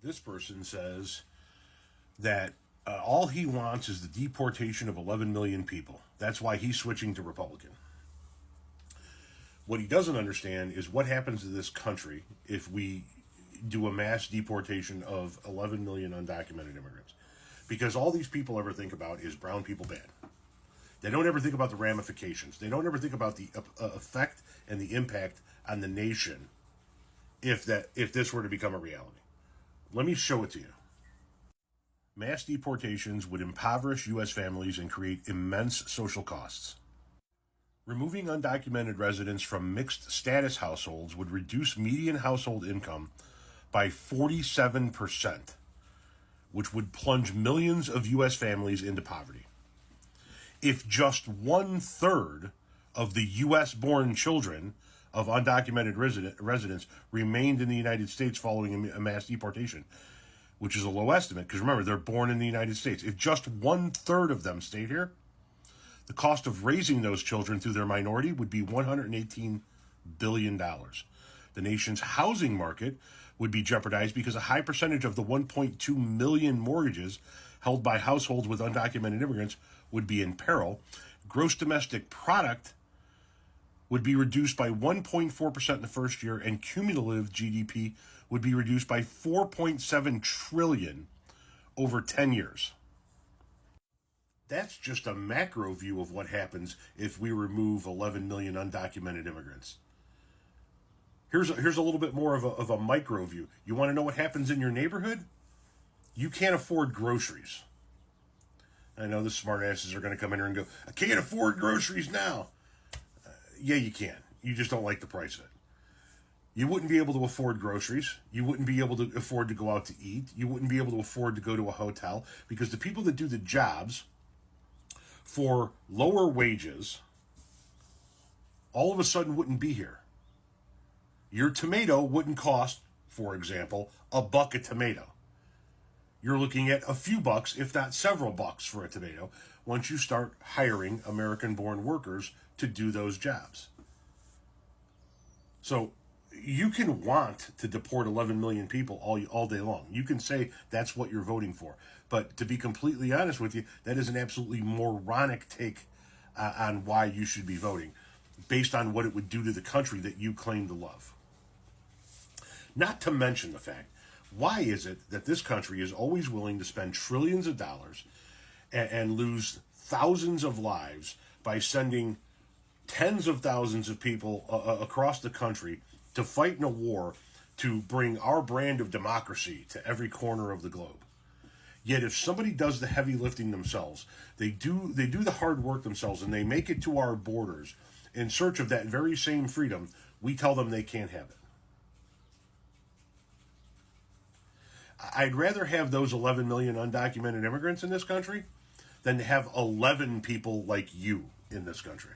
This person says that all he wants is the deportation of 11 million people. That's why he's switching to Republican. What he doesn't understand is what happens to this country if we do a mass deportation of 11 million undocumented immigrants. Because all these people ever think about is brown people bad. They don't ever think about the ramifications. They don't ever think about the effect and the impact on the nation if this were to become a reality. Let me show it to you. Mass deportations would impoverish U.S. families and create immense social costs. Removing undocumented residents from mixed status households would reduce median household income by 47%, which would plunge millions of U.S. families into poverty. If just 1/3 of the U.S.-born children of undocumented residents remained in the United States following a mass deportation, which is a low estimate, because remember, they're born in the United States. If just 1/3 of them stayed here, the cost of raising those children through their minority would be $118 billion. The nation's housing market would be jeopardized because a high percentage of the 1.2 million mortgages held by households with undocumented immigrants would be in peril. Gross domestic product would be reduced by 1.4% in the first year, and cumulative GDP would be reduced by $4.7 trillion over 10 years. That's just a macro view of what happens if we remove 11 million undocumented immigrants. Here's a little bit more of a micro view. You want to know what happens in your neighborhood? You can't afford groceries. I know the smartasses are going to come in here and go, I can't afford groceries now. Yeah, you can. You just don't like the price of it. You wouldn't be able to afford groceries. You wouldn't be able to afford to go out to eat. You wouldn't be able to afford to go to a hotel, because the people that do the jobs for lower wages all of a sudden wouldn't be here. Your tomato wouldn't cost, for example, $1 a tomato. You're looking at a few bucks, if not several bucks, for a tomato once you start hiring American-born workers to do those jobs. So you can want to deport 11 million people all day long. You can say that's what you're voting for. But to be completely honest with you, that is an absolutely moronic take on why you should be voting, based on what it would do to the country that you claim to love. Not to mention the fact, why is it that this country is always willing to spend trillions of dollars and lose thousands of lives by sending tens of thousands of people across the country to fight in a war to bring our brand of democracy to every corner of the globe? Yet if somebody does the heavy lifting themselves, they do the hard work themselves, and they make it to our borders in search of that very same freedom, we tell them they can't have it. I'd rather have those 11 million undocumented immigrants in this country than to have 11 people like you in this country.